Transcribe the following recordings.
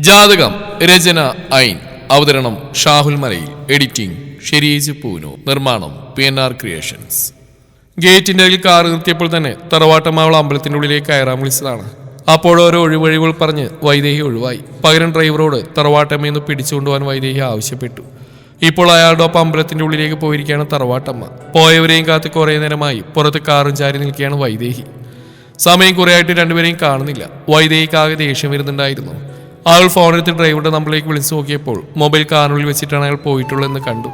ജാതകം രചന ഐൻ അവതരണം ഷാഹുൽ മലയിൽ എഡിറ്റിംഗ് ഷെരീജ് പൂനു നിർമ്മാണം PNR ക്രിയേഷൻസ്. ഗേറ്റിന്റെ അരികിൽ കാർ നിർത്തിയപ്പോൾ തന്നെ തറവാട്ടമാവള അമ്പലത്തിന്റെ ഉള്ളിലേക്ക് കയറാൻ വിളിച്ചതാണ്. അപ്പോഴോരോ ഒഴിവഴിവുകൾ പറഞ്ഞ് വൈദേഹി ഒഴിവായി. പകരം ഡ്രൈവറോട് തറവാട്ടമ്മയെന്ന് പിടിച്ചുകൊണ്ടുപോകാൻ വൈദേഹി ആവശ്യപ്പെട്ടു. ഇപ്പോൾ അയാളുടെ ഒപ്പം അമ്പലത്തിന്റെ ഉള്ളിലേക്ക് പോയിരിക്കുകയാണ് തറവാട്ടമ്മ. പോയവരെയും കാത്ത് കുറേ നേരമായി പുറത്ത് കാറും ചാരി നിൽക്കുകയാണ് വൈദേഹി. സമയം കുറേയായിട്ട് രണ്ടുപേരെയും കാണുന്നില്ല. വൈദേഹിക്ക് ആകെ ദേഷ്യം വരുന്നുണ്ടായിരുന്നു. അയാൾ ഫോണെടുത്ത് ഡ്രൈവറുടെ നമ്പറിലേക്ക് വിളിച്ചു നോക്കിയപ്പോൾ മൊബൈൽ കാറിനുള്ളിൽ വെച്ചിട്ടാണ് അയാൾ പോയിട്ടുള്ളതെന്ന് കണ്ടു.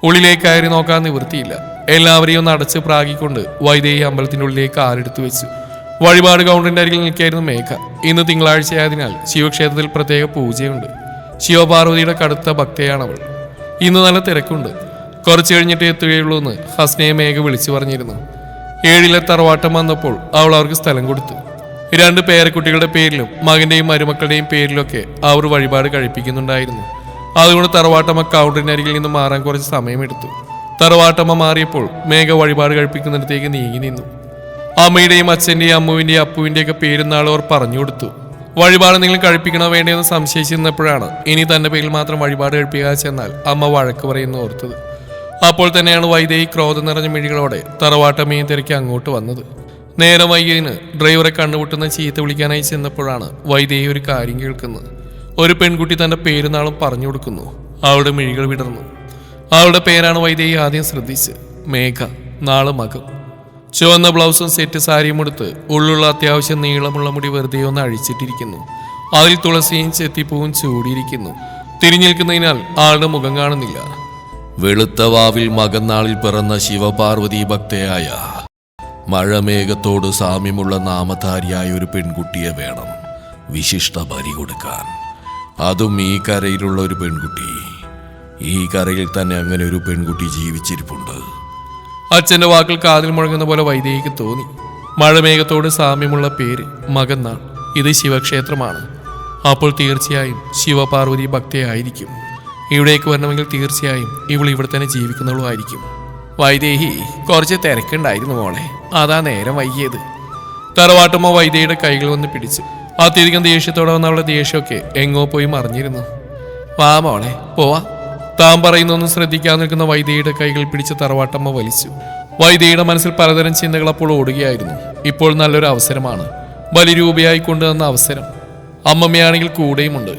ഉള്ളിലേക്ക് കയറി നോക്കാൻ നിവൃത്തിയില്ല. എല്ലാവരെയും ഒന്ന് അടച്ച് പ്രാഗിക്കൊണ്ട് വൈദേഹി അമ്പലത്തിന്റെ ഉള്ളിലേക്ക് കാറെടുത്തു വെച്ചു. വഴിപാട് കൗണ്ടറിന്റെ അരികിൽ നിൽക്കായിരുന്നു മേഘ. ഇന്ന് തിങ്കളാഴ്ചയായതിനാൽ ശിവക്ഷേത്രത്തിൽ പ്രത്യേക പൂജയുണ്ട്. ശിവപാർവതിയുടെ കടുത്ത ഭക്തയാണവൾ. ഇന്ന് നല്ല തിരക്കുണ്ട്. കുറച്ചു കഴിഞ്ഞിട്ട് എത്തുകയുള്ളൂ എന്ന് ഹസ്നയെ മേഘ വിളിച്ചു പറഞ്ഞിരുന്നു. 7 തറവാട്ടം വന്നപ്പോൾ അവൾ അവർക്ക് സ്ഥലം കൊടുത്തു. 2 പേരക്കുട്ടികളുടെ പേരിലും മകന്റെയും മരുമക്കളുടെയും പേരിലൊക്കെ അവർ വഴിപാട് കഴിപ്പിക്കുന്നുണ്ടായിരുന്നു. അതുകൊണ്ട് തറവാട്ടമ്മ കൗണ്ടറിന്റെ അരികിൽ നിന്ന് മാറാൻ കുറച്ച് സമയമെടുത്തു. തറവാട്ടമ്മ മാറിയപ്പോൾ മേഘ വഴിപാട് കഴിപ്പിക്കുന്നിടത്തേക്ക് നീങ്ങി നിന്നു. അമ്മയുടെയും അച്ഛന്റെയും അമ്മുവിന്റെയും അപ്പുവിന്റെയും ഒക്കെ പേരും നാളെ അവർ പറഞ്ഞു കൊടുത്തു. വഴിപാട് നിങ്ങൾ കഴിപ്പിക്കണോ വേണ്ടതെന്ന് സംശയിച്ചിരുന്നപ്പോഴാണ് ഇനി തന്റെ പേരിൽ മാത്രം വഴിപാട് കഴിപ്പിക്കാതെ ചെന്നാൽ അമ്മ വഴക്ക് പറയുന്നു ഓർത്തത്. അപ്പോൾ തന്നെയാണ് വൈദേഹി ക്രോധം നിറഞ്ഞ മിഴികളോടെ തറവാട്ടമ്മയും തിരക്കി അങ്ങോട്ട് വന്നത്. നേരം വൈകിയതിന് ഡ്രൈവറെ കണ്ടുമുട്ടുന്ന ചീത്ത വിളിക്കാനായി ചെന്നപ്പോഴാണ് വൈദേഹി ഒരു കാര്യം കേൾക്കുന്നത്. ഒരു പെൺകുട്ടി തന്റെ പേരുനാളും പറഞ്ഞു കൊടുക്കുന്നു. അവളുടെ മിഴികൾ വിടർന്നു. അവളുടെ പേരാണ് വൈദേഹി ആദ്യം ശ്രദ്ധിച്ച്. മേഘ. നാളെ മകം. ചുവന്ന ബ്ലൗസും സെറ്റ് സാരിയും എടുത്ത് ഉള്ളുള്ള അത്യാവശ്യം നീളമുള്ള മുടി വെറുതെ ഒന്ന് അഴിച്ചിട്ടിരിക്കുന്നു. അതിൽ തുളസിയും ചെത്തിപ്പൂവും ചൂടിയിരിക്കുന്നു. തിരിഞ്ഞിരിക്കുന്നതിനാൽ ആളുടെ മുഖം കാണുന്നില്ല. വെളുത്ത വാവിൽ മകന്നാളിൽ പിറന്ന ശിവപാർവതി ഭക്തയായ മഴമേഘത്തോട് സാമ്യമുള്ള നാമധാരിയായ ഒരു പെൺകുട്ടിയെ വേണം വിശിഷ്ട ബലി കൊടുക്കാൻ. അതും ഈ കരയിലുള്ള ഒരു പെൺകുട്ടി. ഈ കരയിൽ തന്നെ അങ്ങനെ ഒരു പെൺകുട്ടി ജീവിച്ചിരിപ്പുണ്ട്. അച്ഛന്റെ വാക്കുകൾ കാതിൽ മുഴങ്ങുന്ന പോലെ വൈദേഹിക്ക് തോന്നി. മഴമേഘത്തോട് സാമ്യമുള്ള പേര് മകന്നാൾ. ഇത് ശിവക്ഷേത്രമാണ്. അപ്പോൾ തീർച്ചയായും ശിവപാർവതി ഭക്തയായിരിക്കും. ഇവിടേക്ക് വരണമെങ്കിൽ തീർച്ചയായും ഇവൾ ഇവിടെ തന്നെ ജീവിക്കുന്നവളുമായിരിക്കും. വൈദേഹി, കുറച്ച് തിരക്കുണ്ടായിരുന്നു മോളെ, അതാ നേരം വൈകിയത്. തറവാട്ടമ്മ വൈദേഹിയുടെ കൈകൾ വന്ന് പിടിച്ചു. അത്യധികം ദേഷ്യത്തോടെ വന്ന അവളുടെ ദേഷ്യമൊക്കെ എങ്ങോ പോയി മറിഞ്ഞിരുന്നു. വാ മോളെ, പോവാ. താൻ പറയുന്നൊന്നും ശ്രദ്ധിക്കാതെ നിൽക്കുന്ന വൈദേഹിയുടെ കൈകൾ പിടിച്ച് തറവാട്ടമ്മ വലിച്ചു. വൈദേഹിയുടെ മനസ്സിൽ പലതരം ചിന്തകൾ അപ്പോൾ ഓടുകയായിരുന്നു. ഇപ്പോൾ നല്ലൊരു അവസരമാണ്. ബലിരൂപയായി കൊണ്ടുവന്ന അവസരം. അമ്മമ്മയാണെങ്കിൽ കൂടെയുമുണ്ട്.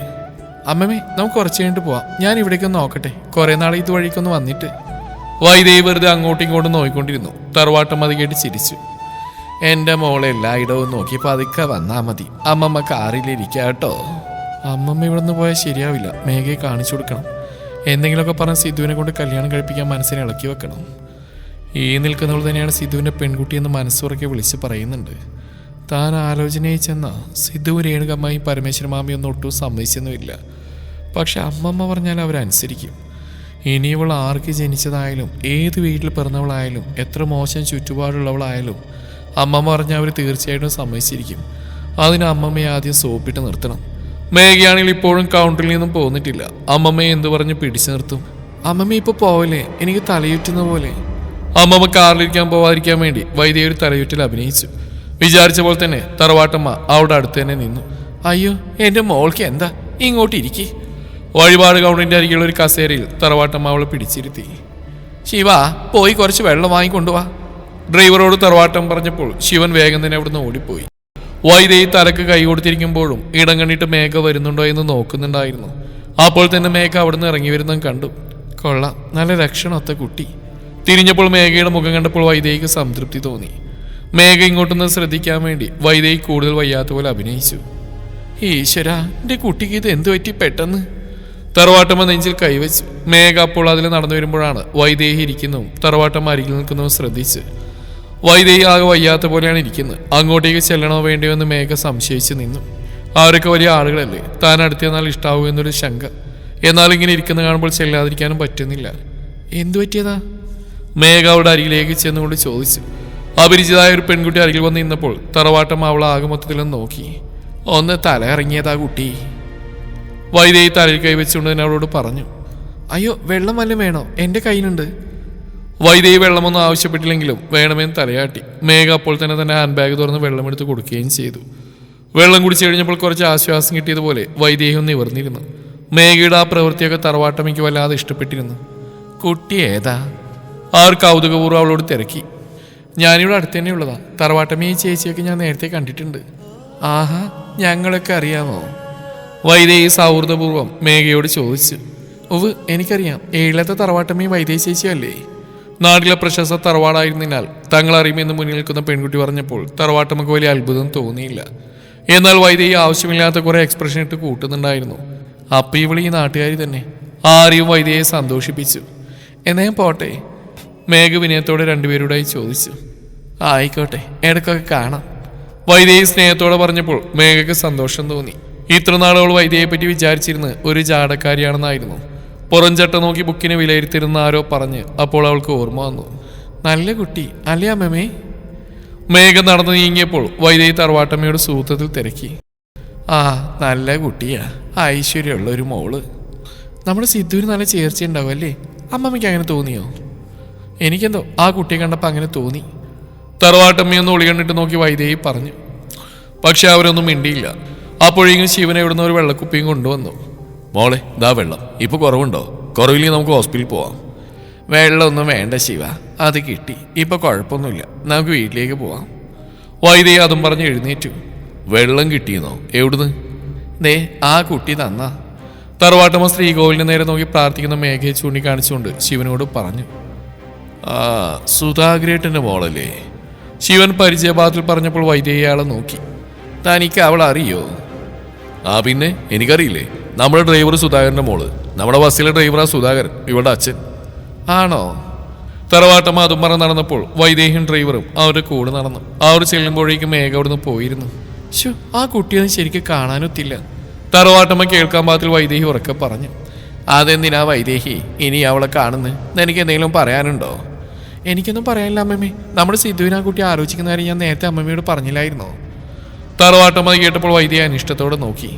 അമ്മമ്മേ, നമുക്ക് കുറച്ച് കഴിഞ്ഞിട്ട് പോവാം. ഞാൻ ഇവിടേക്കൊന്ന് നോക്കട്ടെ, കുറെ നാളെ ഇതുവഴിക്കൊന്ന് വന്നിട്ട്. വൈദേഹി വെറുതെ അങ്ങോട്ടും ഇങ്ങോട്ടും നോക്കിക്കൊണ്ടിരുന്നു. തറവാട്ടം അത് കേട്ട് ചിരിച്ചു. എൻ്റെ മോളെ എല്ലായിടവും നോക്കി പതുക്കെ വന്നാൽ മതി. അമ്മമ്മ കാറിലിരിക്കുക കേട്ടോ. അമ്മമ്മ ഇവിടെ നിന്ന് പോയാൽ ശരിയാവില്ല. മേഘയെ കാണിച്ചു കൊടുക്കണം. എന്തെങ്കിലുമൊക്കെ പറഞ്ഞ് സിദ്ധുവിനെ കൊണ്ട് കല്യാണം കഴിപ്പിക്കാൻ മനസ്സിനെ ഇളക്കി വെക്കണം. ഈ നിൽക്കുന്നവൾ തന്നെയാണ് സിദ്ധുവിൻ്റെ പെൺകുട്ടിയെന്ന് മനസ്സുറക്കെ വിളിച്ച് പറയുന്നുണ്ട്. താൻ ആലോചനയായി ചെന്ന സിദ്ധു രേണുകമ്മയും പരമേശ്വര മാമിയൊന്നും ഒട്ടും സമ്മതിച്ചൊന്നുമില്ല. പക്ഷെ അമ്മമ്മ പറഞ്ഞാൽ അവരനുസരിക്കും. ഇനി ഇവൾ ആർക്ക് ജനിച്ചതായാലും ഏത് വീട്ടിൽ പിറന്നവളായാലും എത്ര മോശം ചുറ്റുപാടുള്ളവളായാലും അമ്മമ്മ പറഞ്ഞാൽ അവർ തീർച്ചയായിട്ടും സമ്മതിച്ചിരിക്കും. അതിന് അമ്മമ്മയെ ആദ്യം സോപ്പിട്ട് നിർത്തണം. മേഘയാണെങ്കിൽ ഇപ്പോഴും കൗണ്ടറിൽ നിന്നും പോന്നിട്ടില്ല. അമ്മമ്മയെ എന്തു പറഞ്ഞ് പിടിച്ചു നിർത്തും? അമ്മമ്മ ഇപ്പോൾ പോവല്ലേ, എനിക്ക് തലയുറ്റുന്ന പോലെ. അമ്മമ്മ കാറിലിരിക്കാൻ പോവാതിരിക്കാൻ വേണ്ടി വൈദ്യ ഒരു തലയുറ്റിൽ അഭിനയിച്ചു. വിചാരിച്ച പോലെ തന്നെ തറവാട്ടമ്മ അവിടെ അടുത്ത് തന്നെ നിന്നു. അയ്യോ, എൻ്റെ മോൾക്ക് എന്താ, ഇങ്ങോട്ട് ഇരിക്കി. വഴിപാട് കൗണ്ടറിന്റെ അരികിലുള്ള ഒരു കസേരയിൽ തറവാട്ടമ്മ അവളെ പിടിച്ചിരുത്തി. ശിവ, പോയി കുറച്ച് വെള്ളം വാങ്ങിക്കൊണ്ടുവാ. ഡ്രൈവറോട് തറവാട്ടം പറഞ്ഞപ്പോൾ ശിവൻ വേഗം തന്നെ അവിടുന്ന് ഓടിപ്പോയി. വൈദേഹി തലക്ക് കൈ കൊടുത്തിരിക്കുമ്പോഴും ഇടം കണ്ടിട്ട് മേഘ വരുന്നുണ്ടോ എന്ന് നോക്കുന്നുണ്ടായിരുന്നു. അപ്പോൾ തന്നെ മേഘ അവിടുന്ന് ഇറങ്ങി വരുന്നതും കണ്ടു. കൊള്ളാം, നല്ല ലക്ഷണമൊത്ത കുട്ടി. തിരിഞ്ഞപ്പോൾ മേഘയുടെ മുഖം കണ്ടപ്പോൾ വൈദേഹിക്ക് സംതൃപ്തി തോന്നി. മേഘ ഇങ്ങോട്ടൊന്ന് ശ്രദ്ധിക്കാൻ വേണ്ടി വൈദേഹി കൂടുതൽ വയ്യാത്ത പോലെ അഭിനയിച്ചു. ഈശ്വര, എൻ്റെ കുട്ടിക്ക് ഇത് എന്തു പറ്റി പെട്ടെന്ന്? തറവാട്ടമ്മ നെഞ്ചിൽ കൈവച്ചു. മേഘ അപ്പോൾ അതിൽ നടന്നു വരുമ്പോഴാണ് വൈദേഹി ഇരിക്കുന്നതും തറവാട്ടമ്മ അരികിൽ നിൽക്കുന്നതും ശ്രദ്ധിച്ച്. വൈദേഹി ആകെ വയ്യാത്ത പോലെയാണ് ഇരിക്കുന്നത്. അങ്ങോട്ടേക്ക് ചെല്ലണോ വേണ്ടിയോ എന്ന് മേഘ സംശയിച്ച് നിന്നു. അവരൊക്കെ വലിയ ആളുകളല്ലേ, താൻ അടുത്ത് ചെന്നാൽ ഇഷ്ടാവൂ എന്നൊരു ശങ്ക. എന്നാൽ ഇങ്ങനെ ഇരിക്കുന്ന കാണുമ്പോൾ ചെല്ലാതിരിക്കാനും പറ്റുന്നില്ല. എന്തു പറ്റിയതാ? മേഘ അവിടെ അരികിലേക്ക് ചെന്നുകൊണ്ട് ചോദിച്ചു. അപരിചിതമായ ഒരു പെൺകുട്ടി അരികിൽ വന്ന് നിന്നപ്പോൾ തറവാട്ടമ്മ അവളെ ആകെ മൊത്തത്തിലൊന്ന് നോക്കി. ഒന്ന് തല ഇറങ്ങിയതാ കുട്ടി. വൈദേഹി തലയിൽ കൈവച്ചുകൊണ്ട് തന്നെ അവളോട് പറഞ്ഞു. അയ്യോ, വെള്ളം വല്ലതും വേണോ? എൻ്റെ കയ്യിലുണ്ട്. വൈദേഹി വെള്ളമൊന്നും ആവശ്യപ്പെട്ടില്ലെങ്കിലും വേണമെന്ന് തലയാട്ടി. മേഘ അപ്പോൾ തന്നെ ഹാൻഡ് ബാഗ് തുറന്ന് വെള്ളമെടുത്ത് കൊടുക്കുകയും ചെയ്തു. വെള്ളം കുടിച്ചു കഴിഞ്ഞപ്പോൾ കുറച്ച് ആശ്വാസം കിട്ടിയതുപോലെ വൈദേഹം നിവർന്നിരുന്നു. മേഘയുടെ ആ പ്രവൃത്തിയൊക്കെ തറവാട്ടമ്മയ്ക്ക് വല്ലാതെ ഇഷ്ടപ്പെട്ടിരുന്നു. കുട്ടി ഏതാ? ആർ കൗതുകപൂർവ്വം അവളോട് തിരക്കി. ഞാനിവിടെ അടുത്ത് തന്നെ ഉള്ളതാ. തറവാട്ടമ്മയും ചേച്ചിയൊക്കെ ഞാൻ നേരത്തെ കണ്ടിട്ടുണ്ട്. ആഹാ, ഞങ്ങളൊക്കെ അറിയാമോ? വൈദേഹി സൗഹൃദപൂർവ്വം മേഘയോട് ചോദിച്ചു. ഉവ്, എനിക്കറിയാം. ഏഴിലത്തെ തറവാട്ടമ്മയും വൈദേഹി ചേച്ചിയല്ലേ? നാട്ടിലെ പ്രശസ്ത തറവാടായിരുന്നതിനാൽ തങ്ങൾ അറിയുമെന്ന് മുന്നിൽ നിൽക്കുന്ന പെൺകുട്ടി പറഞ്ഞപ്പോൾ തറവാട്ടമ്മക്ക് വലിയ അത്ഭുതം തോന്നിയില്ല. എന്നാൽ വൈദേഹി ആവശ്യമില്ലാത്ത കുറെ എക്സ്പ്രഷൻ ഇട്ട് കൂട്ടുന്നുണ്ടായിരുന്നു. അപ്പൊ ഇവളി ഈ നാട്ടുകാരി തന്നെ. ആരെയും വൈദേഹിയെ സന്തോഷിപ്പിച്ചു. എന്നാ ഞാൻ പോട്ടെ? മേഘ വിനയത്തോടെ രണ്ടുപേരോടായി ചോദിച്ചു. ആയിക്കോട്ടെ, ഇടയ്ക്കൊക്കെ കാണാം. വൈദേഹി സ്നേഹത്തോടെ പറഞ്ഞപ്പോൾ മേഘയ്ക്ക് സന്തോഷം തോന്നി. ഇത്ര നാളുകൾ വൈദേഹിയെ പറ്റി വിചാരിച്ചിരുന്ന് ഒരു ജാടക്കാരിയാണെന്നായിരുന്നു. പുറംചട്ട നോക്കി ബുക്കിനെ വിലയിരുത്തിരുന്ന ആരോ പറഞ്ഞ് അപ്പോൾ അവൾക്ക് ഓർമ്മ വന്നു. നല്ല കുട്ടി അല്ലേ അമ്മമ്മേ? മേഘ നടന്നു നീങ്ങിയപ്പോൾ വൈദേഹി തറവാട്ടമ്മയോട് സൂത്രത്തിൽ തിരക്കി. ആ, നല്ല കുട്ടിയാ, ഐശ്വര്യമുള്ള ഒരു മോള്. നമ്മുടെ സിദ്ധുവിന് നല്ല ചേർച്ച ഉണ്ടാവും അല്ലേ? അമ്മമ്മയ്ക്ക് അങ്ങനെ തോന്നിയോ? എനിക്കെന്തോ ആ കുട്ടിയെ കണ്ടപ്പോൾ അങ്ങനെ തോന്നി. തറവാട്ടമ്മയൊന്ന് ഒളി കണ്ടിട്ട് നോക്കി വൈദേഹി പറഞ്ഞു. പക്ഷെ അവരൊന്നും മിണ്ടിയില്ല. അപ്പോഴേക്കും ശിവനെ ഇവിടുന്ന് ഒരു വെള്ളക്കുപ്പിയും കൊണ്ടുവന്നു. മോളെ, ഇതാ വെള്ളം. ഇപ്പൊ കുറവുണ്ടോ? കുറവില്ലെങ്കിൽ നമുക്ക് ഹോസ്പിറ്റലിൽ പോവാം. വെള്ളമൊന്നും വേണ്ട ശിവ, അത് കിട്ടി. ഇപ്പൊ കുഴപ്പമൊന്നുമില്ല, നമുക്ക് വീട്ടിലേക്ക് പോവാം. വൈദേഹി അതും പറഞ്ഞ് എഴുന്നേറ്റു. വെള്ളം കിട്ടിയെന്നോ? എവിടുന്ന്? ദേ, ആ കുട്ടി തന്നാ. തറവാട്ടമ്മ ശ്രീകോവിലിന് നേരെ നോക്കി പ്രാർത്ഥിക്കുന്ന മേഘയെ ചൂണ്ടിക്കാണിച്ചുകൊണ്ട് ശിവനോട് പറഞ്ഞു. ആ, സുധാഗ്രേട്ടൻ്റെ മോളല്ലേ? ശിവൻ പരിചയപാത്രത്തിൽ പറഞ്ഞപ്പോൾ വൈദേഹി അയാളെ നോക്കി. തനിക്ക് അവൾ അറിയോ? ആ പിന്നെ, എനിക്കറിയില്ലേ. നമ്മുടെ ഡ്രൈവർ സുധാകരൻ്റെ മോള്. നമ്മുടെ ബസ്സിലെ ഡ്രൈവറാ സുധാകരൻ, ഇവളുടെ അച്ഛൻ. ആണോ? തറവാട്ടമ്മ അതും പറഞ്ഞ് നടന്നപ്പോൾ വൈദേഹിയും ഡ്രൈവറും അവരുടെ കൂടെ നടന്നു. അവർ ചെല്ലുമ്പോഴേക്കും മേഘ അവിടുന്ന് പോയിരുന്നു. ശോ, ആ കുട്ടിയൊന്നും ശരിക്കും കാണാനൊത്തില്ല. തറവാട്ടമ്മ കേൾക്കാൻ പാകത്തിൽ വൈദേഹി ഉറക്കെ പറഞ്ഞു. അതെന്തിനാ വൈദേഹി ഇനി അവളെ കാണുന്നത്? എനിക്ക് എന്തെങ്കിലും പറയാനുണ്ടോ? എനിക്കൊന്നും പറയാനില്ല അമ്മമ്മേ. നമ്മുടെ സിദ്ധുവിനെ ആ കുട്ടി ആലോചിക്കുന്ന കാര്യം ഞാൻ നേരത്തെ അമ്മമ്മയോട് പറഞ്ഞില്ലായിരുന്നോ? തറവാട്ടമ്മ കേട്ടപ്പോൾ വൈദേഹി അനിഷ്ടത്തോടെ നോക്കി.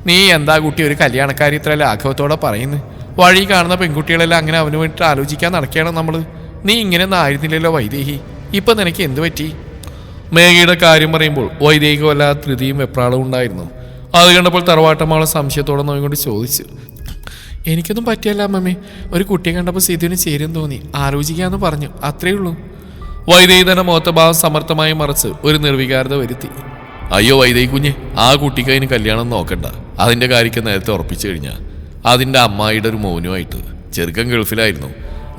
നീ എന്താ കുട്ടി ഒരു കല്യാണക്കാരി ഇത്ര ലാഘവത്തോടെ പറയുന്നു? വഴി കാണുന്ന പെൺകുട്ടികളെല്ലാം അങ്ങനെ അവന് വേണ്ടിയിട്ട് ആലോചിക്കാൻ നടക്കുകയാണ് നമ്മൾ. നീ ഇങ്ങനെയൊന്നും ആയിരുന്നില്ലല്ലോ വൈദേഹി. ഇപ്പം നിനക്ക് എന്ത് പറ്റി? മേഘയുടെ കാര്യം പറയുമ്പോൾ വൈദേഹിക്ക് വല്ലാത്ത ധൃതിയും വെപ്രാളവും ഉണ്ടായിരുന്നു. അത് കണ്ടപ്പോൾ തറവാട്ടമ്മളെ സംശയത്തോടെ നോക്കിക്കൊണ്ട് ചോദിച്ചു. എനിക്കൊന്നും പറ്റിയല്ല അമ്മമ്മേ. ഒരു കുട്ടിയെ കണ്ടപ്പോൾ സിദ്ധുവിന് ചേരും തോന്നി, ആലോചിക്കാമെന്ന് പറഞ്ഞു, അത്രേ ഉള്ളൂ. വൈദേഹി തന്നെ മുഖത്തെ ഭാവം സമർത്ഥമായി മറച്ച് ഒരു നിർവികാരത വരുത്തി. അയ്യോ വൈദേഹി കുഞ്ഞെ, ആ കുട്ടിക്ക് അതിന് കല്യാണം നോക്കണ്ട. അതിൻ്റെ കാര്യമൊക്കെ നേരത്തെ ഉറപ്പിച്ചു കഴിഞ്ഞാൽ അതിൻ്റെ അമ്മായിയുടെ ഒരു മോനുമായിട്ട്. ചെറുക്കൻ ഗൾഫിലായിരുന്നു.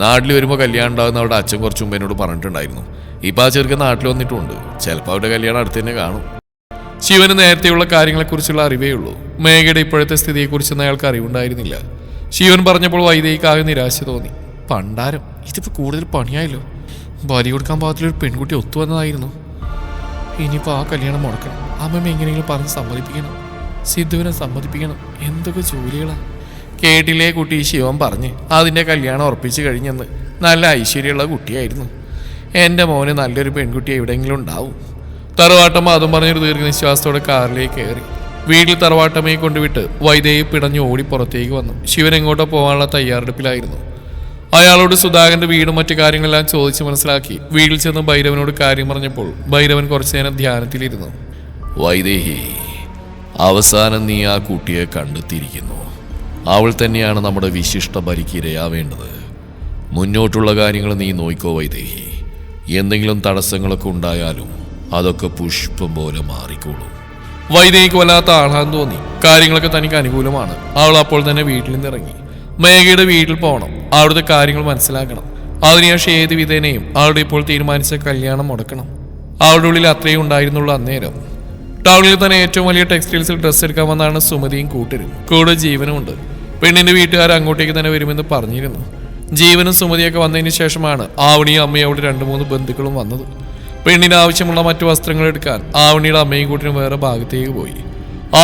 നാട്ടിൽ വരുമ്പോൾ കല്യാണം ഉണ്ടാകുന്ന അവരുടെ അച്ഛൻ കുറച്ച് മുമ്പ് എന്നോട് പറഞ്ഞിട്ടുണ്ടായിരുന്നു. ഇപ്പം ആ ചെറുക്കൻ നാട്ടിൽ വന്നിട്ടുണ്ട്. ചിലപ്പോൾ അവരുടെ കല്യാണം അടുത്ത് തന്നെ കാണും. ശിവന് നേരത്തെയുള്ള കാര്യങ്ങളെക്കുറിച്ചുള്ള അറിവേ ഉള്ളൂ. മേഘയുടെ ഇപ്പോഴത്തെ സ്ഥിതിയെക്കുറിച്ചൊന്നും അയാൾക്ക് അറിവുണ്ടായിരുന്നില്ല. ശിവൻ പറഞ്ഞപ്പോൾ വൈദേഹിക്കാകെ നിരാശ തോന്നി. പണ്ടാരം, ഇതിപ്പോൾ കൂടുതൽ പണിയായല്ലോ. ബലി കൊടുക്കാൻ പാകത്തിലൊരു പെൺകുട്ടി ഒത്തുവന്നതായിരുന്നു. ഇനിയിപ്പോൾ ആ കല്യാണം മുടക്കണം. അമ്മമ്മ എങ്ങനെയെങ്കിലും പറഞ്ഞ് സമ്മതിപ്പിക്കണം. സിദ്ധുവിനെ സമ്മതിപ്പിക്കണം. എന്തൊക്കെ ജോലികളാണ്. കേട്ടില്ലേ കുട്ടി? ശിവൻ പറഞ്ഞ് അതിൻ്റെ കല്യാണം ഉറപ്പിച്ചു കഴിഞ്ഞെന്ന്. നല്ല ഐശ്വര്യമുള്ള കുട്ടിയായിരുന്നു. എൻ്റെ മോന് നല്ലൊരു പെൺകുട്ടി എവിടെയെങ്കിലും ഉണ്ടാവും. തറവാട്ടമ്മ അതും പറഞ്ഞൊരു ദീർഘനിശ്വാസത്തോടെ കാറിലേക്ക് കയറി. വീട്ടിൽ തറവാട്ടമ്മയെ കൊണ്ടുവിട്ട് വൈദേഹി പിടഞ്ഞ് ഓടി പുറത്തേക്ക് വന്നു. ശിവൻ എങ്ങോട്ടോ പോകാനുള്ള തയ്യാറെടുപ്പിലായിരുന്നു. അയാളോട് സുധാകരന്റെ വീടും മറ്റു കാര്യങ്ങളെല്ലാം ചോദിച്ച് മനസ്സിലാക്കി വീട്ടിൽ ചെന്ന് ഭൈരവനോട് കാര്യം പറഞ്ഞപ്പോൾ ഭൈരവൻ കുറച്ചു നേരം ധ്യാനത്തിലിരുന്നു. വൈദേഹി, അവസാനം നീ ആ കുട്ടിയെ കണ്ടെത്തിയിരിക്കുന്നു. അവൾ തന്നെയാണ് നമ്മുടെ വിശിഷ്ട ബലിക്ക് ഇരയാവേണ്ടത്. മുന്നോട്ടുള്ള കാര്യങ്ങൾ നീ നോയിക്കോ വൈദേഹി. എന്തെങ്കിലും തടസ്സങ്ങളൊക്കെ ഉണ്ടായാലും അതൊക്കെ പുഷ്പം പോലെ മാറിക്കോളും. വൈദേഹിക്ക് വല്ലാത്ത ആഹ്ലാദം തോന്നി. കാര്യങ്ങളൊക്കെ തനിക്ക് അനുകൂലമാണ്. അവൾ അപ്പോൾ തന്നെ വീട്ടിൽ നിന്നിറങ്ങി. മേഘയുടെ വീട്ടിൽ പോകണം. അവിടുത്തെ കാര്യങ്ങൾ മനസ്സിലാക്കണം. അതിനുശേഷം ഏത് വിധേനയും അവളുടെ ഇപ്പോൾ തീരുമാനിച്ച കല്യാണം മുടക്കണം. അവളുടെ ഉള്ളിൽ അത്രയും ഉണ്ടായിരുന്നുള്ളൂ അന്നേരം. ടൗണിൽ തന്നെ ഏറ്റവും വലിയ ടെക്സ്റ്റൈൽസിൽ ഡ്രസ്സ് എടുക്കാൻ വന്നാണ് സുമതിയും കൂട്ടരും. കൂടെ ജീവനുമുണ്ട്. പെണ്ണിന്റെ വീട്ടുകാർ അങ്ങോട്ടേക്ക് തന്നെ വരുമെന്ന് പറഞ്ഞിരുന്നു. ജീവനും സുമതിയൊക്കെ വന്നതിന് ശേഷമാണ് ആവണിയും അമ്മയും അവിടെ 2-3 ബന്ധുക്കളും വന്നത്. പെണ്ണിന് ആവശ്യമുള്ള മറ്റു വസ്ത്രങ്ങൾ എടുക്കാൻ ആവണിയുടെ അമ്മയും കൂട്ടിനും വേറെ ഭാഗത്തേക്ക് പോയി.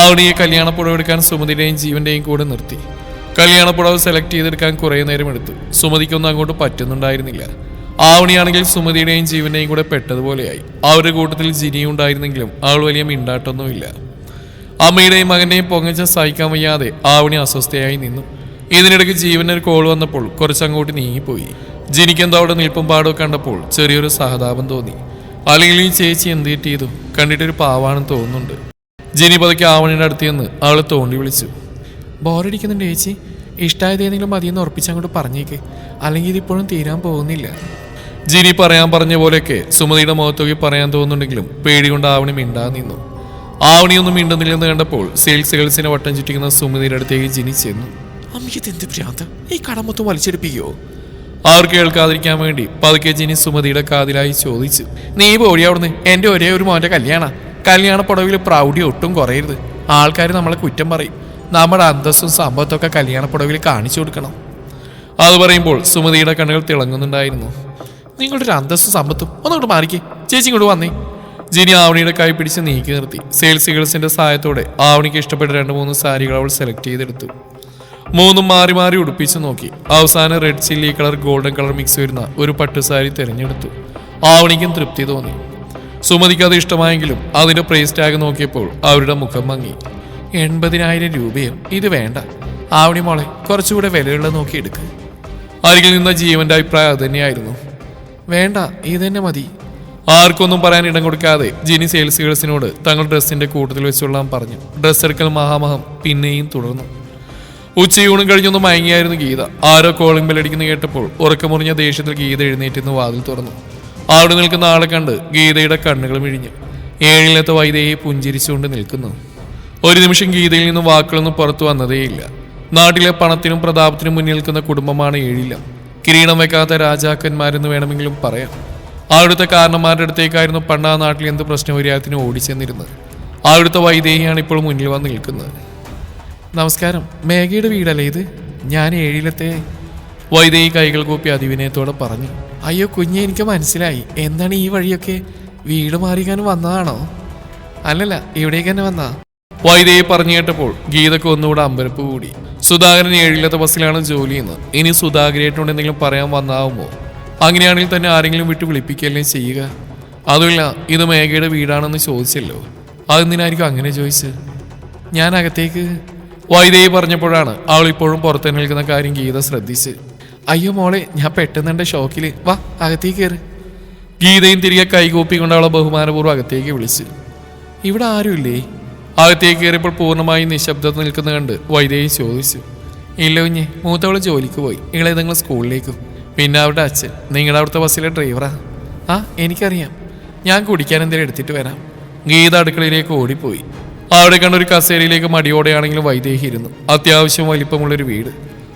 ആവണിയെ കല്യാണപ്പുടവ് എടുക്കാൻ സുമതിയുടെയും ജീവന്റെയും കൂടെ നിർത്തി. കല്യാണപ്പുടവ് സെലക്ട് ചെയ്തെടുക്കാൻ കുറേ നേരം എടുത്തു. സുമതിക്കൊന്നും അങ്ങോട്ട് പറ്റുന്നുണ്ടായിരുന്നില്ല. ആവണിയാണെങ്കിൽ സുമതിയുടെയും ജീവന്റെയും കൂടെ പെട്ടതുപോലെയായി. അവരുടെ കൂട്ടത്തിൽ ജിനിയും ഉണ്ടായിരുന്നെങ്കിലും അവൾ വലിയ മിണ്ടാട്ടൊന്നുമില്ല. അമ്മയുടെയും മകന്റെയും പൊങ്ങച്ച സഹിക്കാൻ വയ്യാതെ ആവണി അസ്വസ്ഥയായി നിന്നു. ഇതിനിടയ്ക്ക് ജീവനൊരു കോൾ വന്നപ്പോൾ കുറച്ചങ്ങോട്ട് നീങ്ങിപ്പോയി. ജിനിക്കെന്തോ അവിടെ നിൽപ്പും പാടൊക്കെ കണ്ടപ്പോൾ ചെറിയൊരു സഹതാപം തോന്നി. അല്ലെങ്കിൽ ഈ ചേച്ചി എന്ത് ചെയ്തു? കണ്ടിട്ടൊരു പാവാണെന്ന് തോന്നുന്നുണ്ട്. ജിനി പതുക്കെ ആവണിയുടെ അടുത്ത് നിന്ന് അവളെ തോണ്ടി വിളിച്ചു. ബോറടിക്കുന്നുണ്ട് ചേച്ചി, ഇഷ്ടമായത് ഏതെങ്കിലും മതിയെന്ന് ഉറപ്പിച്ചങ്ങോട്ട് പറഞ്ഞേക്ക്, അല്ലെങ്കിൽ ഇതിപ്പോഴും തീരാൻ പോകുന്നില്ല. ജിനി പറയാൻ പറഞ്ഞ പോലെയൊക്കെ സുമതിയുടെ മുഖത്തോക്കി പറയാൻ തോന്നുന്നുണ്ടെങ്കിലും പേടി കൊണ്ട് ആവണി മിണ്ടാതെ നിന്നു. ആവണിയൊന്നും മിണ്ടുന്നില്ലെന്ന് കണ്ടപ്പോൾ സെയിൽസ് ഗേൾസിനെ വട്ടം ചുറ്റിക്കുന്ന സുമതിയുടെ അടുത്തേക്ക് ജിനി ചെന്നു. അമ്മയ്ക്ക് എന്ത് ഭ്രാന്ത്, ഈ കട മൊത്തം വലിച്ചെടുപ്പിക്കോ? അവർ കേൾക്കാതിരിക്കാൻ വേണ്ടി പതുക്കെ ജിനി സുമതിയുടെ കാതിലായി ചോദിച്ചു. നീ പോടി അവിടുന്ന്, എൻ്റെ ഒരേ ഒരു മോൻ്റെ കല്യാണ പുടവിൽ പ്രൗഢി ഒട്ടും കുറയരുത്. ആൾക്കാർ നമ്മളെ കുറ്റം പറയും. നമ്മുടെ അന്തസ്സും സമ്പത്തൊക്കെ കല്യാണ പുടവിൽ കാണിച്ചു കൊടുക്കണം. അത് പറയുമ്പോൾ സുമതിയുടെ കണ്ണുകൾ തിളങ്ങുന്നുണ്ടായിരുന്നു. നിങ്ങളുടെ ഒരു അന്തസ്സും സമ്പത്തും ഒന്നോട്ട് മാറിക്കേ, ചേച്ചി ഇങ്ങോട്ട് വന്നേ. ജിനി ആവണിയുടെ കൈ പിടിച്ച് നീക്കി നിർത്തി. സെയിൽസ് ഗേൾസിന്റെ സഹായത്തോടെ ആവണിക്ക് ഇഷ്ടപ്പെട്ട 2-3 സാരികൾ അവൾ സെലക്ട് ചെയ്തെടുത്തു. 3 മാറി മാറി ഉടുപ്പിച്ച് നോക്കി. അവസാനം red chilli colour golden colour mix വരുന്ന ഒരു പട്ടുസാരി തിരഞ്ഞെടുത്തു. ആവണിക്കും തൃപ്തി തോന്നി. സുമതിക്ക് അത് ഇഷ്ടമായെങ്കിലും അതിന്റെ പ്രൈസ് ടാഗ് നോക്കിയപ്പോൾ അവരുടെ മുഖം മങ്ങി. 80,000 രൂപയോ? ഇത് വേണ്ട ആവണി മോളെ, കുറച്ചുകൂടെ വിലയുള്ള നോക്കി എടുക്ക്. അരികിൽ നിന്ന ജീവന്റെ അഭിപ്രായം അത് തന്നെയായിരുന്നു. വേണ്ട, ഇത് തന്നെ മതി. ആർക്കൊന്നും പറയാൻ ഇടം കൊടുക്കാതെ ജിനി സെയിൽസ് ഗേൾസിനോട് തങ്ങൾ ഡ്രസ്സിന്റെ കൂട്ടത്തിൽ വെച്ചോളാൻ പറഞ്ഞു. ഡ്രസ്സ് എടുക്കൽ മഹാമഹം പിന്നെയും തുടർന്നു. ഉച്ചയൂണും കഴിഞ്ഞൊന്ന് മയങ്ങിയായിരുന്നു ഗീത. ആരോ കോളിംഗ് ബെല്ലടിക്കുന്ന കേട്ടപ്പോൾ ഉറക്കമുറിഞ്ഞ ദേഷ്യത്തിൽ ഗീത എഴുന്നേറ്റെന്ന് വാതിൽ തുറന്നു. അവിടെ നിൽക്കുന്ന ആളെ കണ്ട് ഗീതയുടെ കണ്ണുകൾ മിഴിഞ്ഞു. ഏഴിലത്തെ വൈദ്യയെ പുഞ്ചിരിച്ചുകൊണ്ട് നിൽക്കുന്നു. ഒരു നിമിഷം ഗീതയിൽ നിന്നും വാക്കുകളൊന്നും പുറത്തു വന്നതേയില്ല. നാട്ടിലെ പണത്തിനും പ്രതാപത്തിനും മുന്നിൽ നിൽക്കുന്ന കുടുംബമാണ് ഏഴിലം. കിരീടം വെക്കാത്ത രാജാക്കന്മാരെന്ന് വേണമെങ്കിലും പറയാം. അവിടുത്തെ കാരണന്മാരുടെ അടുത്തേക്കായിരുന്നു പണ്ട് ആ നാട്ടിൽ എന്ത് പ്രശ്നപരിഹാരത്തിന് ഓടിച്ചെന്നിരുന്നത്. അവിടുത്തെ വൈദേഹിയാണ് ഇപ്പോൾ മുന്നിൽ വന്ന് നിൽക്കുന്നത്. നമസ്കാരം, മേഘയുടെ വീടല്ലേ ഇത്? ഞാൻ ഏഴിലത്തെ. വൈദേഹി കൈകൾ കൂപ്പി അതിവിനയത്തോടെ പറഞ്ഞു. അയ്യോ കുഞ്ഞെ, എനിക്ക് മനസ്സിലായി. എന്താണ് ഈ വഴിയൊക്കെ? വീട് മാറിക്കാൻ വന്നതാണോ? അല്ലല്ല, ഇവിടേക്ക് തന്നെ വന്നാ. വൈദേഹി പറഞ്ഞു കേട്ടപ്പോൾ ഗീതക്ക് ഒന്നുകൂടെ അമ്പരപ്പ് കൂടി. സുധാകരൻ ഏഴിലത്തെ ബസ്സിലാണ് ജോലി ചെയ്യുന്നത്. ഇനി സുധാകരേട്ടനോട് എന്തെങ്കിലും പറയാൻ വന്നാവുമോ? അങ്ങനെയാണെങ്കിൽ തന്നെ ആരെങ്കിലും വിട്ട് വിളിപ്പിക്കല്ലേ ചെയ്യുക. അതുമില്ല, ഇത് മേഘയുടെ വീടാണെന്ന് ചോദിച്ചല്ലോ. അതെന്തിനായിരിക്കും അങ്ങനെ ചോദിച്ചത്? ഞാൻ അകത്തേക്ക്. വൈദേഹി പറഞ്ഞപ്പോഴാണ് അവൾ ഇപ്പോഴും പുറത്തു നിൽക്കുന്ന കാര്യം ഗീത ശ്രദ്ധിച്ച്. അയ്യോ മോളെ, ഞാൻ പെട്ടെന്ന് എൻ്റെ ഷോക്കിൽ. വാ, അകത്തേക്ക് കയറി. ഗീതയും തിരികെ കൈകൂപ്പിക്കൊണ്ട് അവളെ ബഹുമാനപൂർവ്വം അകത്തേക്ക് വിളിച്ച്. ഇവിടെ ആരുമില്ലേ? അകത്തേക്ക് കയറിയപ്പോൾ പൂർണ്ണമായും നിശബ്ദത നിൽക്കുന്ന കണ്ട് വൈദേഹി ചോദിച്ചു. ഇല്ല കുഞ്ഞെ, മൂത്തവള് ജോലിക്ക് പോയി, ഇളയതങ്ങൾ സ്കൂളിലേക്കും. പിന്നെ അവരുടെ അച്ഛൻ നിങ്ങളുടെ അവിടുത്തെ ബസ്സിലെ ഡ്രൈവറാ. ആ, എനിക്കറിയാം. ഞാൻ കുടിക്കാൻ എന്തെങ്കിലും എടുത്തിട്ട് വരാം. ഗീത അടുക്കളയിലേക്ക് ഓടിപ്പോയി. അവിടെ കണ്ടൊരു കസേരയിലേക്ക് മടിയോടെയാണെങ്കിലും വൈദേഹി ഇരുന്നു. അത്യാവശ്യം വലിപ്പമുള്ളൊരു വീട്.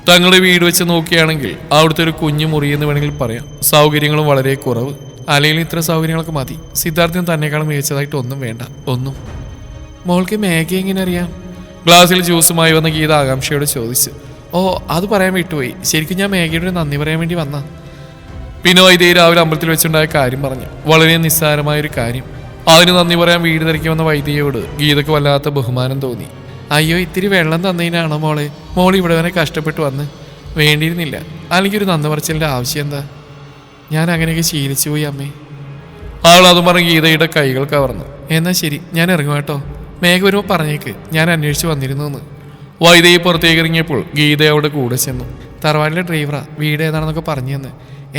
തങ്ങളുടെ വീട് വെച്ച് നോക്കുകയാണെങ്കിൽ അവിടുത്തെ ഒരു കുഞ്ഞു മുറി എന്ന് വേണമെങ്കിൽ പറയാം. സൗകര്യങ്ങളും വളരെ കുറവ്. അല്ലെങ്കിൽ ഇത്ര സൗകര്യങ്ങളൊക്കെ മതി. സിദ്ധാർത്ഥിന് തന്നെക്കാളും മികച്ചതായിട്ട് ഒന്നും വേണ്ട, ഒന്നും. മോൾക്ക് മേഘ എങ്ങനെ അറിയാം? ഗ്ലാസ്സിൽ ജ്യൂസുമായി വന്ന ഗീത ആകാംക്ഷയോട് ചോദിച്ചു. ഓ, അത് പറയാൻ വിട്ടുപോയി. ശരിക്കും ഞാൻ മേഘയുടെ നന്ദി പറയാൻ വേണ്ടി വന്ന. പിന്നെ വൈദേഹി രാവിലെ അമ്പലത്തിൽ വെച്ചുണ്ടായ കാര്യം പറഞ്ഞു. വളരെ നിസ്സാരമായൊരു കാര്യം. അതിന് നന്ദി പറയാൻ വീട് തിരക്കി വന്ന വൈദ്യയോട് ഗീതയ്ക്ക് വല്ലാത്ത ബഹുമാനം തോന്നി. അയ്യോ, ഇത്തിരി വെള്ളം തന്നതിനാണോ മോൾ ഇവിടെ വരെ കഷ്ടപ്പെട്ട് വന്ന്? വേണ്ടിയിരുന്നില്ല. അല്ലെങ്കിൽ ഒരു നന്ദി പറച്ചിലിൻ്റെ ആവശ്യം എന്താ? ഞാൻ അങ്ങനെയൊക്കെ ശീലിച്ചു പോയി അമ്മേ. അവൾ അതും പറഞ്ഞ് ഗീതയുടെ കൈകൾ കവർന്നു. എന്നാൽ ശരി, ഞാൻ ഇറങ്ങും കേട്ടോ. മേഘ വരുമ്പോൾ പറഞ്ഞേക്ക് ഞാൻ അന്വേഷിച്ച് വന്നിരുന്നു എന്ന്. വൈദേഹി പുറത്തേക്ക് ഇറങ്ങിയപ്പോൾ ഗീത അവിടെ കൂടെ ചെന്നു. തറവാടിലെ ഡ്രൈവറാ, വീട് ഏതാണെന്നൊക്കെ പറഞ്ഞു തന്ന്.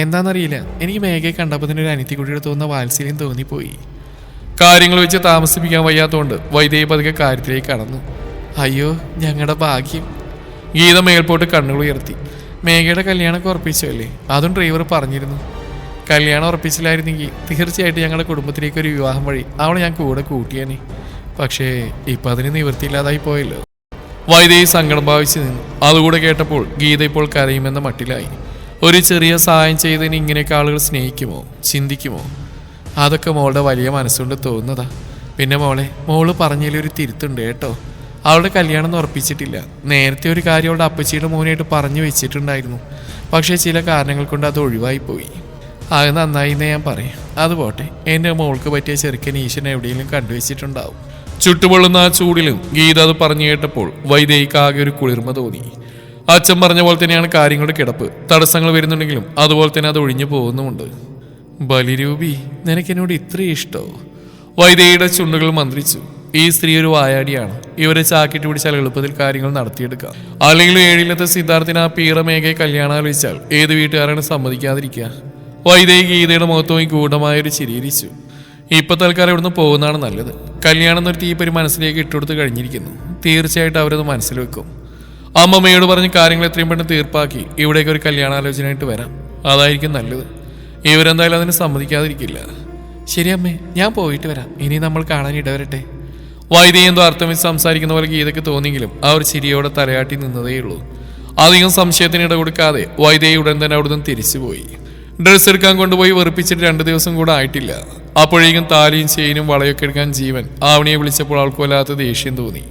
എന്താണെന്നറിയില്ല, എനിക്ക് മേഘയെ കണ്ടപ്പോൾ തന്നെ ഒരു അനിത്യക്കുട്ടിയുടെ തോന്നുന്ന വാത്സല്യം തോന്നിപ്പോയി. കാര്യങ്ങൾ വെച്ച് താമസിപ്പിക്കാൻ വയ്യാത്തതുകൊണ്ട് വൈദേഹി പതുക്കെ കാര്യത്തിലേക്ക് കടന്നു. അയ്യോ, ഞങ്ങളുടെ ഭാഗ്യം. ഗീത മേൽപോട്ട് കണ്ണുകൾ ഉയർത്തി. മേഘയുടെ കല്യാണമൊക്കെ ഉറപ്പിച്ചല്ലേ? അതും ഡ്രൈവർ പറഞ്ഞിരുന്നു. കല്യാണം ഉറപ്പിച്ചില്ലായിരുന്നെങ്കിൽ തീർച്ചയായിട്ടും ഞങ്ങളുടെ കുടുംബത്തിലേക്ക് ഒരു വിവാഹം വഴി അവളെ ഞാൻ കൂടെ കൂട്ടിയാനെ. പക്ഷേ ഇപ്പം അതിന് നിവൃത്തിയില്ലാതായി പോയല്ലോ. വൈദേഹി സങ്കടം ഭാവിച്ച് നിന്നു. അതുകൂടെ കേട്ടപ്പോൾ ഗീത ഇപ്പോൾ കരയുമെന്ന മട്ടിലായി. ഒരു ചെറിയ സഹായം ചെയ്തതിന് ഇങ്ങനെയൊക്കെ ആളുകൾ സ്നേഹിക്കുമോ, ചിന്തിക്കുമോ? അതൊക്കെ മോളുടെ വലിയ മനസ്സുകൊണ്ട് തോന്നുന്നതാ. പിന്നെ മോള് പറഞ്ഞതിലൊരു തിരുത്തുണ്ട് കേട്ടോ. അവളുടെ കല്യാണം ഉറപ്പിച്ചിട്ടില്ല. നേരത്തെ ഒരു കാര്യം അവളുടെ അപ്പച്ചിയുടെ മോനായിട്ട് പറഞ്ഞു വെച്ചിട്ടുണ്ടായിരുന്നു. പക്ഷേ ചില കാരണങ്ങൾ കൊണ്ട് അത് ഒഴിവായിപ്പോയി. അത് നന്നായി എന്നേ ഞാൻ പറയും. അത് പോട്ടെ, എൻ്റെ മോൾക്ക് പറ്റിയ ചെറുക്കൻ ഈശ്വരൻ എവിടെയെങ്കിലും കണ്ടുവച്ചിട്ടുണ്ടാവും. ചുട്ടുപൊള്ളുന്ന ആ ചൂടിലും ഗീത അത് പറഞ്ഞു കേട്ടപ്പോൾ വൈദേഹിക്ക് ആകെ ഒരു കുളിർമ തോന്നി. അച്ഛൻ പറഞ്ഞ പോലെ തന്നെയാണ് കാര്യങ്ങളുടെ കിടപ്പ്. തടസ്സങ്ങൾ വരുന്നുണ്ടെങ്കിലും അതുപോലെ തന്നെ അത് ഒഴിഞ്ഞു പോകുന്നുമുണ്ട്. ബലിരൂപി, നിനക്കെന്നോട് ഇത്രയും ഇഷ്ടോ? വൈദേഹിയുടെ ചുണ്ടുകൾ മന്ത്രിച്ചു. ഈ സ്ത്രീ ഒരു വായാടിയാണ്. ഇവരെ ചാക്കിട്ട് പിടിച്ചാൽ എളുപ്പത്തിൽ കാര്യങ്ങൾ നടത്തിയെടുക്കാം. അല്ലെങ്കിൽ ഏഴിലത്തെ സിദ്ധാർത്ഥിന് ആ പീറമേഘയെ കല്യാണാലോചിച്ചാൽ ഏത് വീട്ടുകാരാണ് സമ്മതിക്കാതിരിക്കുക? വൈദേഹി ഗീതയുടെ മുഖത്ത് നോക്കി ഗൂഢമായൊരു ചിരിയിരിച്ചു. ഇപ്പൊ തൽക്കാലം ഇവിടുന്ന് പോകുന്നതാണ് നല്ലത്. കല്യാണം നിർത്തി ഈ പരി മനസ്സിലേക്ക് ഇട്ടുകൊടുത്ത് കഴിഞ്ഞിരിക്കുന്നു. തീർച്ചയായിട്ടും അവരത് മനസ്സിൽ വെക്കും. അമ്മമ്മയോട് പറഞ്ഞ് കാര്യങ്ങൾ എത്രയും പെട്ടെന്ന് തീർപ്പാക്കി ഇവിടേക്ക് ഒരു കല്യാണാലോചനയായിട്ട് വരാം. അതായിരിക്കും നല്ലത്. ഇവരെന്തായാലും അതിന് സമ്മതിക്കാതിരിക്കില്ല. ശരി അമ്മേ, ഞാൻ പോയിട്ട് വരാം. ഇനി നമ്മൾ കാണാൻ ഇടവരട്ടെ. വൈദ്യ എന്തോ അർത്ഥം വെച്ച് സംസാരിക്കുന്ന പോലെ ഗീതയ്ക്ക് തോന്നിയെങ്കിലും അവർ ചിരിയോടെ തലയാട്ടി നിന്നതേയുള്ളൂ. അധികം സംശയത്തിന് ഇട കൊടുക്കാതെ വൈദ്യ ഉടൻ തന്നെ അവിടുന്ന് തിരിച്ചുപോയി. ഡ്രസ്സ് എടുക്കാൻ കൊണ്ടുപോയി വെറുപ്പിച്ചിട്ട് 2 ദിവസം കൂടെ ആയിട്ടില്ല. അപ്പോഴേക്കും താലിയും ചെയിനും വളയൊക്കെ എടുക്കാൻ ജീവൻ ആവണിയെ വിളിച്ചപ്പോൾ ആൾക്ക് വല്ലാത്ത ദേഷ്യം തോന്നി.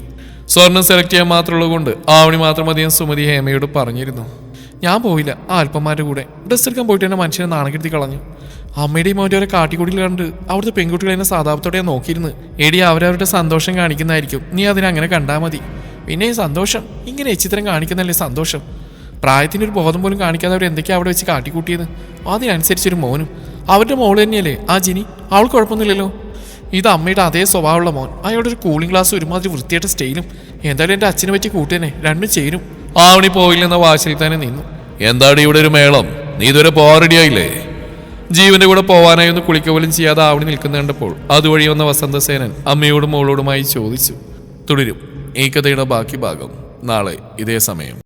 സ്വർണം സെലക്ട് ചെയ്യാൻ മാത്രമുള്ളത് കൊണ്ട് ആവണി മാത്രം അധികം സുമതി ഹേമയോട് പറഞ്ഞിരുന്നു. ഞാൻ പോയില്ല, ആ അല്പന്മാരുടെ കൂടെ. ഡ്രസ്സ് എടുക്കാൻ പോയിട്ട് എന്നെ മനുഷ്യനെ നാണക്കെടുത്തി കളഞ്ഞു. അമ്മയുടെയും മോൻ്റെ അവരെ കാട്ടിക്കൂടിയിൽ കണ്ട് അവിടുത്തെ പെൺകുട്ടികൾ എന്നെ സാധാപത്തോടെ നോക്കിയിരുന്നു. എടി, അവരവരുടെ സന്തോഷം കാണിക്കുന്നതായിരിക്കും, നീ അതിനങ്ങനെ കണ്ടാൽ മതി. പിന്നെ ഈ സന്തോഷം ഇങ്ങനെ എച്ചിത്രം കാണിക്കുന്നല്ലേ സന്തോഷം. പ്രായത്തിനൊരു ബോധം പോലും കാണിക്കാതെ അവർ എന്തൊക്കെയാണ് അവിടെ വെച്ച് കാട്ടിക്കൂട്ടിയത്. അതിനനുസരിച്ചൊരു മോനും. അവരുടെ മോള് തന്നെയല്ലേ ആ ജിനി, അവൾ കുഴപ്പമൊന്നുമില്ലല്ലോ. ഇത് അമ്മയുടെ അതേ സ്വഭാവമുള്ള മോൻ. അയാളുടെ ഒരു കൂളിംഗ് ഗ്ലാസ് ഒരുമാതിരി വൃത്തിയായിട്ട് സ്റ്റൈലും. എന്തായാലും എൻ്റെ അച്ഛനെ പറ്റി കൂട്ടിയനെ, രണ്ടും ചേരും. ആവണി പോയില്ലെന്ന വാശിയിൽ തന്നെ നിന്നു. എന്താണ് ഇവിടെ ഒരു മേളം? നീ ഇതുവരെ പോവാൻ റെഡിയായില്ലേ? ജീവന്റെ കൂടെ പോവാനായി ഒന്ന് കുളിക്ക പോലും ചെയ്യാതെ ആവണി നിൽക്കുന്ന കണ്ടപ്പോൾ അതുവഴി വന്ന വസന്തസേനൻ അമ്മയോടും മോളോടുമായി ചോദിച്ചു. തുടരും ഈ കഥയുടെ ബാക്കി ഭാഗം നാളെ ഇതേ സമയം.